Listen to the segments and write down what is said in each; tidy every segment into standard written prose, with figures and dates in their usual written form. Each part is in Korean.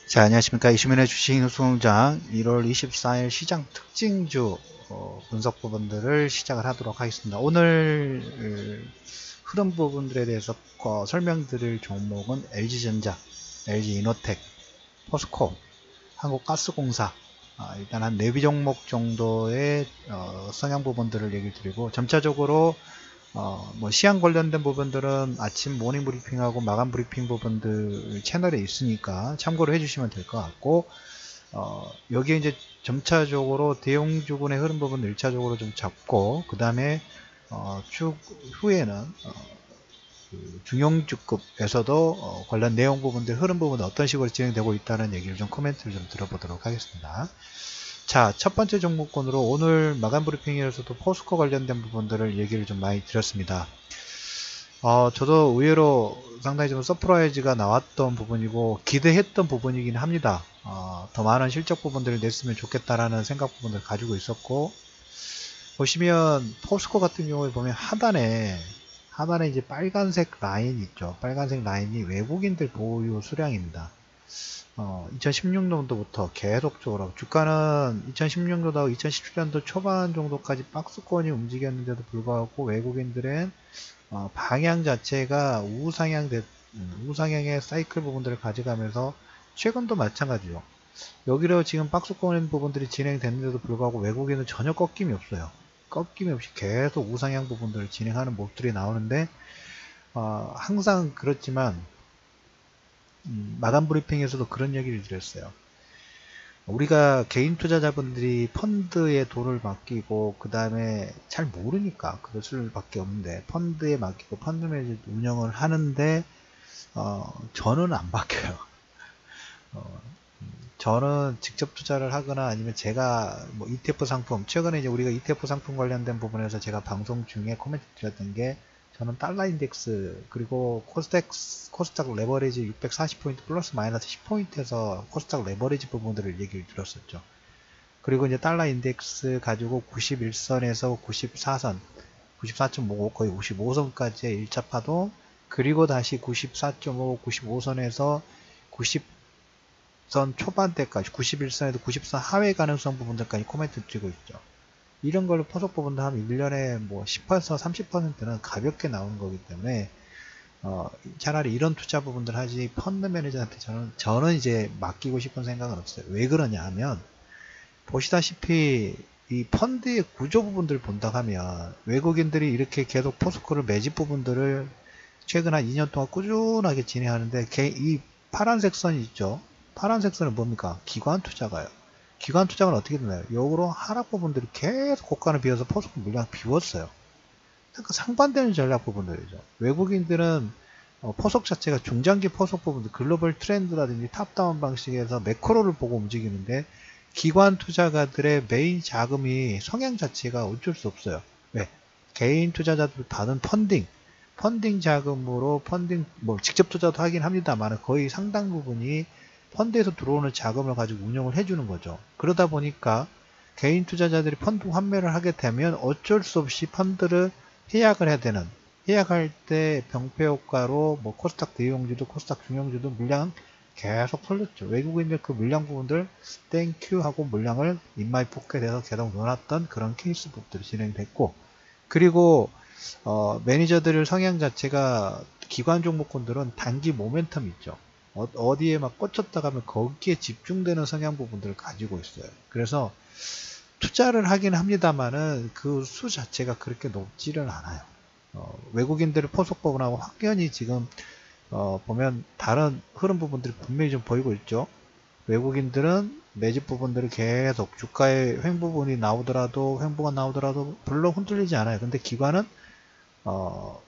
자, 안녕하십니까. 이슈민의 주식노동장 1월 24일 시장 특징주 분석 부분들을 시작을 하도록 하겠습니다. 오늘 흐름 부분들에 대해서 설명드릴 종목은 LG전자, LG이노텍, 포스코, 한국가스공사, 일단 한 4개 종목 정도의 성향 부분들을 얘기 드리고, 점차적으로 뭐 시황 관련된 부분들은 아침 모닝 브리핑하고 마감 브리핑 부분들 채널에 있으니까 참고를 해주시면 될 것 같고, 여기에 이제 점차적으로 대형주군의 흐름 부분을 1차적으로 좀 잡고, 그 다음에 쭉 후에는 그 중형주급에서도 관련 내용 부분들 흐름 부분 어떤 식으로 진행되고 있다는 얘기를 좀 코멘트를 좀 들어보도록 하겠습니다. 자, 첫 번째 종목군으로 오늘 마감 브리핑에서도 포스코 관련된 부분들을 얘기를 좀 많이 드렸습니다. 저도 의외로 상당히 좀 서프라이즈가 나왔던 부분이고 기대했던 부분이긴 합니다. 더 많은 실적 부분들을 냈으면 좋겠다라는 생각 부분을 가지고 있었고, 보시면 포스코 같은 경우에 보면 하단에 이제 빨간색 라인 있죠. 빨간색 라인이 외국인들 보유 수량입니다. 2016년도부터 계속적으로 주가는 2016년도하고 2017년도 초반 정도까지 박스권이 움직였는데도 불구하고 외국인들은 방향 자체가 우상향의 사이클 부분들을 가져가면서 최근도 마찬가지죠. 여기로 지금 박스권 부분들이 진행됐는데도 불구하고 외국인은 전혀 꺾임이 없어요. 꺾임이 없이 계속 우상향 부분들을 진행하는 모습들이 나오는데, 항상 그렇지만 마감 브리핑에서도 그런 얘기를 드렸어요. 우리가 개인 투자자분들이 펀드에 돈을 맡기고 그 다음에 잘 모르니까 그것을 밖에 없는데 펀드에 맡기고 펀드 매니저 운영을 하는데 저는 안 바뀌어요. 저는 직접 투자를 하거나 아니면 제가 뭐 ETF 상품, 최근에 이제 우리가 ETF 상품 관련된 부분에서 제가 방송 중에 코멘트 드렸던 게, 저는 달러 인덱스 그리고 코스닥 레버리지 640포인트 플러스 마이너스 10포인트에서 코스닥 레버리지 부분들을 얘기를 드렸었죠. 그리고 이제 달러 인덱스 가지고 91선에서 94선, 94.55 거의 55선까지의 1차 파동, 그리고 다시 94.5, 95선에서 90선 초반대까지 91선에도 90선 하회 가능성 부분들까지 코멘트 드리고 있죠. 이런 걸로 포석 부분도 한 1년에 뭐 10%, 30%는 가볍게 나오는 거기 때문에 차라리 이런 투자 부분들 하지 펀드 매니저한테 저는 이제 맡기고 싶은 생각은 없어요. 왜 그러냐 하면, 보시다시피 이 펀드의 구조 부분들을 본다 하면 외국인들이 이렇게 계속 포스코를 매집 부분들을 최근 한 2년 동안 꾸준하게 진행하는데, 이 파란색 선이 있죠. 파란색 선은 뭡니까? 기관 투자가요. 기관 투자는 어떻게 되나요? 역으로 하락 부분들이 계속 고가를 비워서 포스코 물량 비웠어요. 그러니까 상반되는 전략 부분들이죠. 외국인들은 포석 자체가 중장기 포석 부분들, 글로벌 트렌드라든지 탑다운 방식에서 매크로를 보고 움직이는데, 기관 투자가들의 메인 자금이 성향 자체가 어쩔 수 없어요. 왜? 개인 투자자들 받은 펀딩 자금으로 뭐 직접 투자도 하긴 합니다만 거의 상당 부분이 펀드에서 들어오는 자금을 가지고 운영을 해주는 거죠. 그러다 보니까 개인 투자자들이 펀드 환매를 하게 되면 어쩔 수 없이 펀드를 해약을 해야 되는, 해약할 때 병폐 효과로 뭐 코스닥 대형주도 코스닥 중형주도 물량 계속 털렸죠. 외국인들 그 물량 부분들 땡큐 하고 물량을 인마이 포켓에서 계속 넣어놨던 그런 케이스 부분들이 진행됐고, 그리고 매니저들 성향 자체가 기관 종목군들은 단기 모멘텀 있죠. 어디에 막 꽂혔다 가면 거기에 집중되는 성향 부분들을 가지고 있어요. 그래서 투자를 하긴 합니다만은 그 수 자체가 그렇게 높지는 않아요. 외국인들의 포석 부분하고 확연히 지금 보면 다른 흐름 부분들이 분명히 좀 보이고 있죠. 외국인들은 매집 부분들을 계속 주가의 횡보분이 나오더라도, 횡보가 나오더라도 별로 흔들리지 않아요. 근데 기관은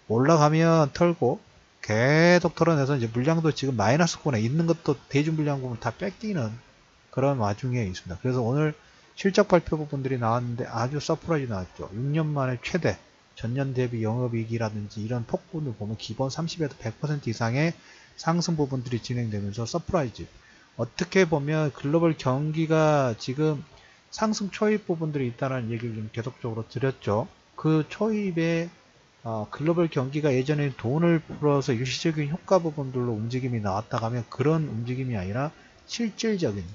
올라가면 털고 계속 털어내서 이제 물량도 지금 마이너스권에 있는 것도 대중 물량 부분 다 뺏기는 그런 와중에 있습니다. 그래서 오늘 실적 발표 부분들이 나왔는데 아주 서프라이즈 나왔죠. 6년 만에 최대 전년 대비 영업이익이라든지 이런 폭분을 보면 기본 30에서 100% 이상의 상승 부분들이 진행되면서 서프라이즈. 어떻게 보면 글로벌 경기가 지금 상승 초입 부분들이 있다는 얘기를 좀 계속적으로 드렸죠. 그 초입에 글로벌 경기가 예전에 돈을 풀어서 일시적인 효과 부분들로 움직임이 나왔다 하면 그런 움직임이 아니라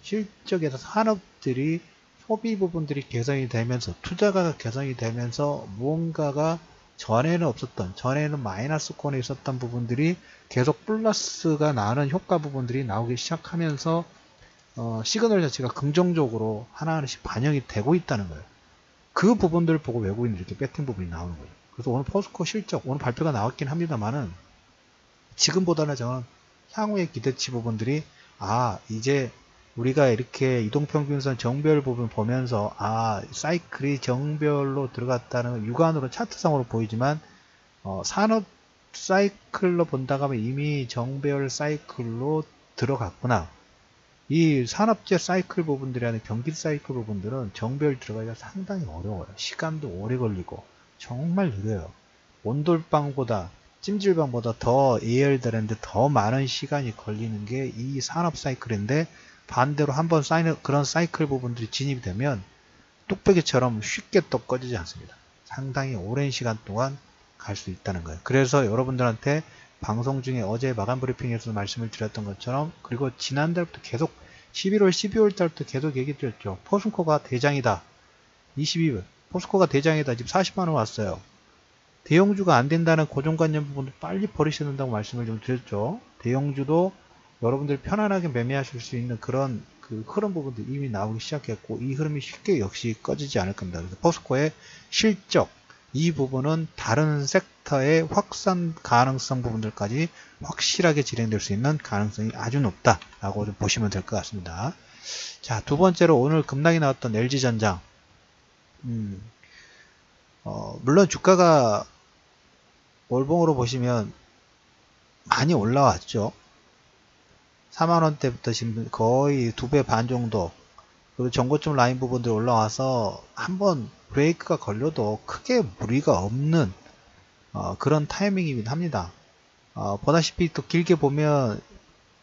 실적에서 산업들이 소비 부분들이 개선이 되면서 투자가 개선이 되면서 무언가가 전에는 마이너스권에 있었던 부분들이 계속 플러스가 나는 효과 부분들이 나오기 시작하면서 시그널 자체가 긍정적으로 하나하나씩 반영이 되고 있다는 거예요. 그 부분들을 보고 외국인들이 이렇게 배팅 부분이 나오는 거예요. 그래서 오늘 포스코 실적, 오늘 발표가 나왔긴 합니다만은 지금보다는 저는 향후의 기대치 부분들이 이제 우리가 이렇게 이동평균선 정별 부분 보면서 사이클이 정별로 들어갔다는 육안으로 차트상으로 보이지만 산업 사이클로 본다고 하면 이미 정별 사이클로 들어갔구나. 이 산업재 사이클 부분들이 아닌 경기 사이클 부분들은 정별 들어가기가 상당히 어려워요. 시간도 오래 걸리고 정말 느려요. 온돌방보다 찜질방보다 더 예열되는데 더 많은 시간이 걸리는 게 이 산업 사이클인데, 반대로 한번 그런 사이클 부분들이 진입이 되면 뚝배기처럼 쉽게 또 꺼지지 않습니다. 상당히 오랜 시간 동안 갈 수 있다는 거예요. 그래서 여러분들한테 방송 중에 어제 마감 브리핑에서 말씀을 드렸던 것처럼, 그리고 지난달부터 계속 11월 12월 달부터 계속 얘기 드렸죠. 포스코가 대장이다. 22월 포스코가 대장이다. 지금 40만원 왔어요. 대형주가 안 된다는 고정관념 부분을 빨리 버리셔야 된다고 말씀을 좀 드렸죠. 대형주도 여러분들 편안하게 매매하실 수 있는 그런 흐름 부분들이 이미 나오기 시작했고, 이 흐름이 쉽게 역시 꺼지지 않을 겁니다. 그래서 포스코의 실적, 이 부분은 다른 섹터의 확산 가능성 부분들까지 확실하게 진행될 수 있는 가능성이 아주 높다라고 좀 보시면 될 것 같습니다. 자, 두 번째로 오늘 급락이 나왔던 LG전자. 물론 주가가 월봉으로 보시면 많이 올라왔죠. 4만원대부터 지금 거의 2배 반 정도, 그리고 전고점 라인 부분들이 올라와서 한번 브레이크가 걸려도 크게 무리가 없는 그런 타이밍이긴 합니다. 보다시피 또 길게 보면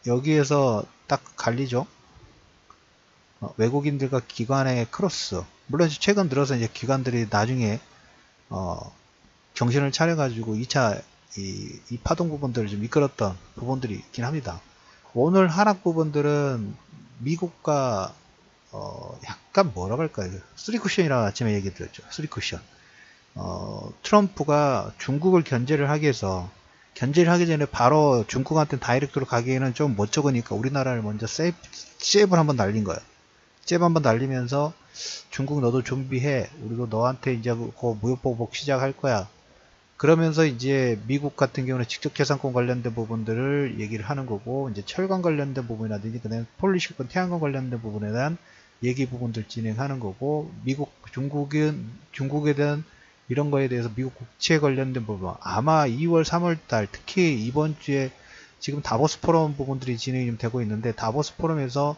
여기에서 딱 갈리죠. 외국인들과 기관의 크로스. 물론 최근 들어서 이제 기관들이 나중에 정신을 차려가지고 2차 이 파동 부분들을 좀 이끌었던 부분들이 있긴 합니다. 오늘 하락 부분들은 미국과 약간 뭐라고 할까요? 3쿠션이라고 아침에 얘기 드렸죠. 3쿠션. 트럼프가 중국을 견제를 하기 전에 바로 중국한테 다이렉트로 가기에는 좀 못 적으니까 우리나라를 먼저 잽을 한번 날린 거예요. 잽 한번 날리면서 중국 너도 준비해. 우리도 너한테 이제 그 무역보복 시작할 거야. 그러면서 이제 미국 같은 경우는 직접재산권 관련된 부분들을 얘기를 하는 거고, 이제 철강 관련된 부분이라든지 그다음에 폴리시콘 태양광 관련된 부분에 대한 얘기 부분들 진행하는 거고, 중국에 대한 이런 거에 대해서 미국 국채 관련된 부분, 아마 2월 3월 달 특히 이번 주에 지금 다보스 포럼 부분들이 진행이 좀 되고 있는데, 다보스 포럼에서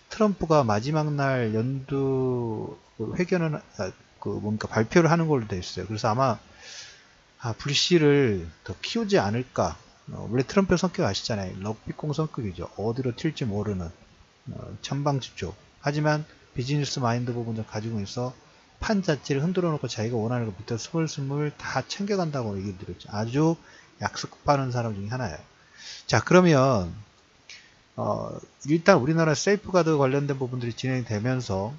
트럼프가 마지막 날 연두 회견을 뭔가 발표를 하는 걸로 되어 있어요. 그래서 아마 불씨를 더 키우지 않을까. 원래 트럼프 성격 아시잖아요. 럭비공 성격이죠. 어디로 튈지 모르는 천방지축. 하지만 비즈니스 마인드 부분을 가지고 있어 판 자체를 흔들어 놓고 자기가 원하는 것 밑에 스물스물 다 챙겨간다고 얘기 드렸죠. 아주 약속하는 사람 중에 하나예요. 자, 그러면 일단 우리나라 세이프가드 관련된 부분들이 진행되면서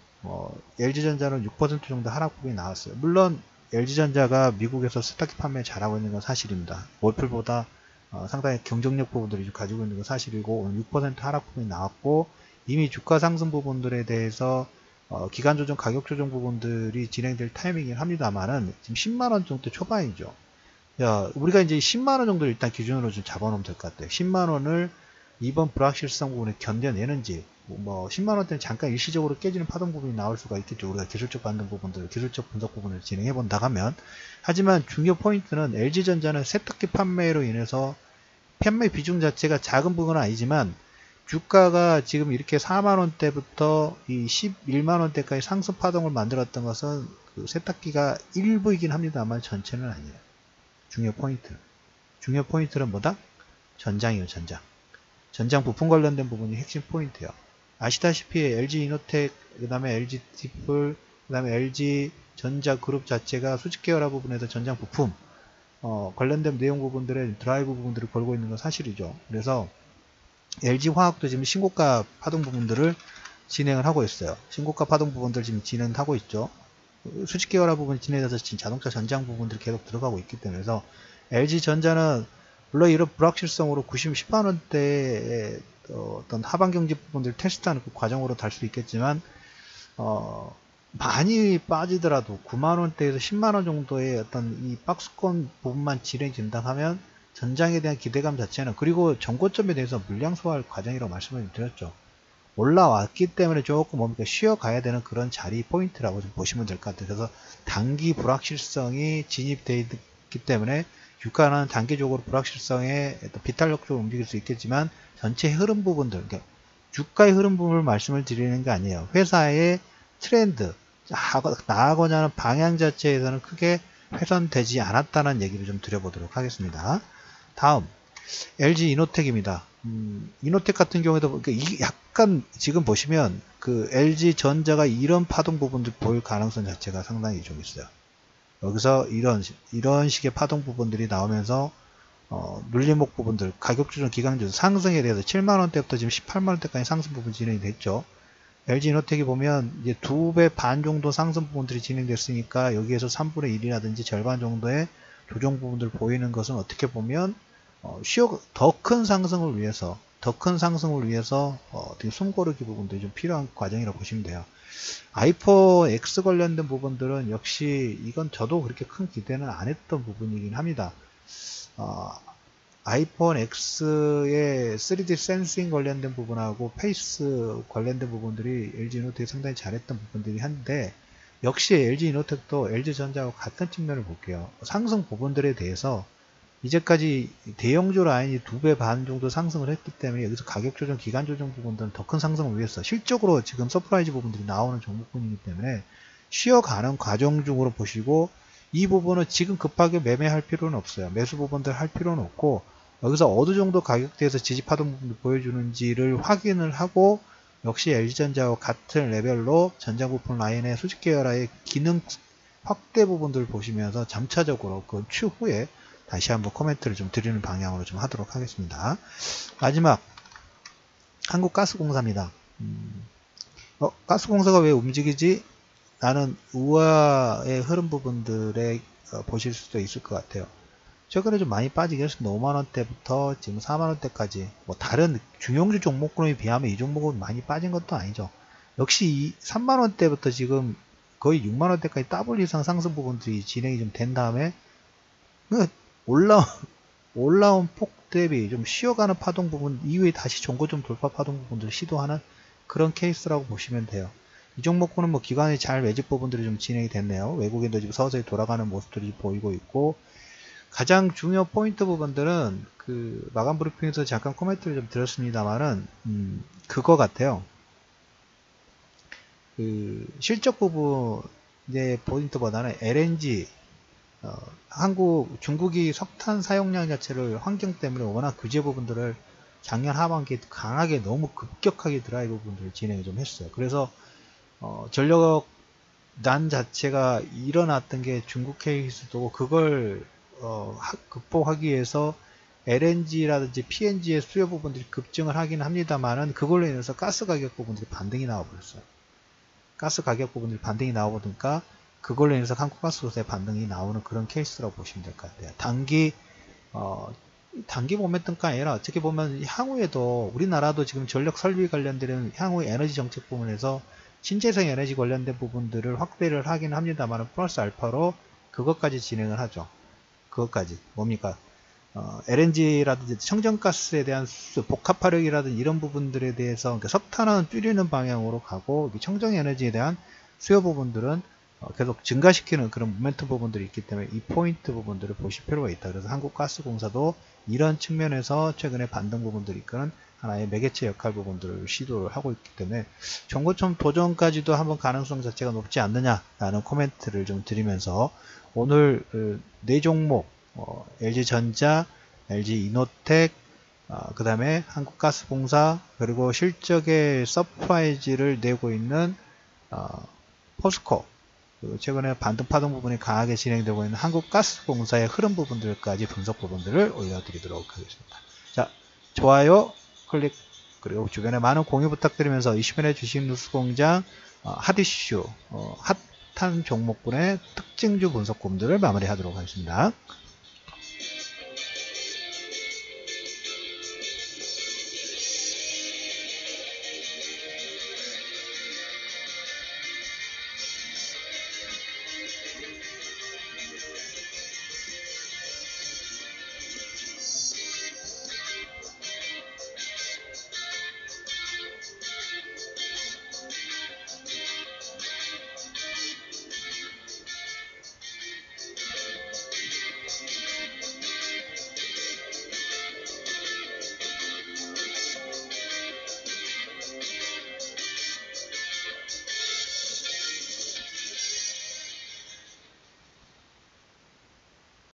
LG전자는 6% 정도 하락 부분이 나왔어요. 물론 LG전자가 미국에서 세탁기 판매 잘하고 있는 건 사실입니다. 월풀보다 상당히 경쟁력 부분들이 가지고 있는 건 사실이고, 오늘 6% 하락 부분이 나왔고, 이미 주가 상승 부분들에 대해서 기간 조정, 가격 조정 부분들이 진행될 타이밍이긴 합니다만은 지금 10만원 정도 초반이죠. 우리가 이제 10만원 정도 일단 기준으로 좀 잡아놓으면 될 것 같아요. 10만원을 이번 불확실성 부분에 견뎌내는지, 10만원대는 잠깐 일시적으로 깨지는 파동 부분이 나올 수가 있겠죠. 우리가 기술적 반등 부분들, 기술적 분석 부분을 진행해 본다고 하면. 하지만 중요 포인트는 LG전자는 세탁기 판매로 인해서 판매 비중 자체가 작은 부분은 아니지만, 주가가 지금 이렇게 4만원대부터 이 11만원대까지 상승 파동을 만들었던 것은 그 세탁기가 일부이긴 합니다만 전체는 아니에요. 중요 포인트는 뭐다? 전장이에요. 전장 부품 관련된 부분이 핵심 포인트예요. 아시다시피 LG 이노텍, 그 다음에 LG 디플, 그 다음에 LG 전자 그룹 자체가 수직 계열화 부분에서 전장 부품 관련된 내용 부분들의 드라이브 부분들을 걸고 있는 건 사실이죠. 그래서 LG화학도 지금 신고가 파동 부분들을 진행을 하고 있어요. 신고가 파동 부분들 지금 진행하고 있죠. 수직 계열화 부분이 진행돼서 지금 자동차 전장 부분들이 계속 들어가고 있기 때문에, 그래서 LG전자는 물론 이런 불확실성으로 10만원대의 어떤 하반 경직 부분들 테스트하는 그 과정으로 달 수 있겠지만, 많이 빠지더라도 9만원대에서 10만원 정도의 어떤 이 박스권 부분만 진행된다 하면 전장에 대한 기대감 자체는, 그리고 전고점에 대해서 물량 소화할 과정이라고 말씀을 드렸죠. 올라왔기 때문에 조금 뭡니까 쉬어가야 되는 그런 자리 포인트라고 좀 보시면 될 것 같아요. 그래서 단기 불확실성이 진입되어 있기 때문에 유가는 단기적으로 불확실성에 비탄력적으로 움직일 수 있겠지만, 전체 흐름 부분들, 그러니까 주가의 흐름 부분을 말씀을 드리는 게 아니에요. 회사의 트렌드, 나아가고자 하는 방향 자체에서는 크게 훼손되지 않았다는 얘기를 좀 드려보도록 하겠습니다. 다음 LG 이노텍입니다. 이노텍 같은 경우에도 약간 지금 보시면 그 LG 전자가 이런 파동 부분들 보일 가능성 자체가 상당히 좀 있어요. 여기서 이런 식의 파동 부분들이 나오면서 눌림목 부분들, 가격 조정 기간 조정 상승에 대해서 7만원대부터 지금 18만원대까지 상승 부분 진행이 됐죠. LG 이노텍이 보면 이제 2배 반 정도 상승 부분들이 진행됐으니까 여기에서 3분의 1이라든지 절반 정도의 조정 부분들 보이는 것은 어떻게 보면 더 큰 상승을 위해서 숨고르기 부분들이 좀 필요한 과정이라고 보시면 돼요. 아이폰 X 관련된 부분들은 역시 이건 저도 그렇게 큰 기대는 안 했던 부분이긴 합니다. 아이폰 X의 3D 센싱 관련된 부분하고 페이스 관련된 부분들이 LG 이노텍이 상당히 잘했던 부분들이 한데, 역시 LG 이노텍도 LG전자와 같은 측면을 볼게요. 상승 부분들에 대해서 이제까지 대형주 라인이 2배 반 정도 상승을 했기 때문에 여기서 가격 조정, 기간 조정 부분들은 더 큰 상승을 위해서 실적으로 지금 서프라이즈 부분들이 나오는 종목군이기 때문에 쉬어가는 과정 중으로 보시고, 이 부분은 지금 급하게 매매할 필요는 없어요. 매수 부분들 할 필요는 없고, 여기서 어느 정도 가격대에서 지지파동 부분을 보여주는지를 확인을 하고, 역시 LG전자와 같은 레벨로 전장부품 라인의 수직 계열화의 기능 확대 부분들을 보시면서 점차적으로 그 추후에 다시 한번 코멘트를 좀 드리는 방향으로 좀 하도록 하겠습니다. 마지막 한국가스공사입니다. 가스공사가 왜 움직이지? 라는 우아의 흐름 부분들에 보실 수도 있을 것 같아요. 최근에 좀 많이 빠지긴 했습니다. 5만원대부터 지금 4만원대까지, 뭐 다른 중형주 종목군에 비하면 이 종목은 많이 빠진 것도 아니죠. 역시 이 3만원대부터 지금 거의 6만원대까지 더블 이상 상승 부분들이 진행이 좀 된 다음에 올라온 폭 대비 좀 쉬어가는 파동 부분 이후에 다시 종고점 돌파 파동 부분들을 시도하는 그런 케이스라고 보시면 돼요. 이 종목군은 뭐 기관의 잘 매집 부분들이 좀 진행이 됐네요. 외국인도 지금 서서히 돌아가는 모습들이 보이고 있고, 가장 중요 포인트 부분들은 그 마감 브리핑에서 잠깐 코멘트를 좀 드렸습니다만은 그거 같아요. 그 실적 부분의 포인트보다는 LNG, 중국이 석탄 사용량 자체를 환경 때문에 워낙 규제 부분들을 작년 하반기에 강하게 너무 급격하게 드라이브 부분들을 진행을 좀 했어요. 그래서 전력 난 자체가 일어났던 게 중국 케이스도, 그걸 극복하기 위해서 LNG라든지 PNG의 수요 부분들이 급증을 하긴 합니다만은, 그걸로 인해서 가스 가격 부분들이 반등이 나와버렸어요. 가스 가격 부분들이 반등이 나오니까 그걸로 인해서 한국가스공사의 반등이 나오는 그런 케이스라고 보시면 될 것 같아요. 단기 모멘텀가 아니라 어떻게 보면 향후에도 우리나라도 지금 전력 설비 관련된 향후 에너지 정책 부분에서 신재생 에너지 관련된 부분들을 확대를 하긴 합니다만, 플러스 알파로 그것까지 진행을 하죠. 그것까지 뭡니까? LNG라든지 청정가스에 대한 복합화력이라든지 이런 부분들에 대해서, 그러니까 석탄은 줄이는 방향으로 가고, 청정에너지에 대한 수요 부분들은 계속 증가시키는 그런 모멘텀 부분들이 있기 때문에 이 포인트 부분들을 보실 필요가 있다. 그래서 한국가스공사도 이런 측면에서 최근에 반등 부분들이 이끄는 하나의 매개체 역할 부분들을 시도를 하고 있기 때문에 정고점 도전까지도 한번 가능성 자체가 높지 않느냐라는 코멘트를 좀 드리면서, 오늘 네 종목 LG전자, LG이노텍, 그 다음에 한국가스공사, 그리고 실적의 서프라이즈를 내고 있는 포스코, 최근에 반등 파동 부분이 강하게 진행되고 있는 한국가스공사의 흐름 부분들까지 분석 부분들을 올려드리도록 하겠습니다. 자, 좋아요, 클릭 그리고 주변에 많은 공유 부탁드리면서 20일의 주식 뉴스공장 핫 이슈 핫한 종목군의 특징주 분석 부분들을 마무리하도록 하겠습니다.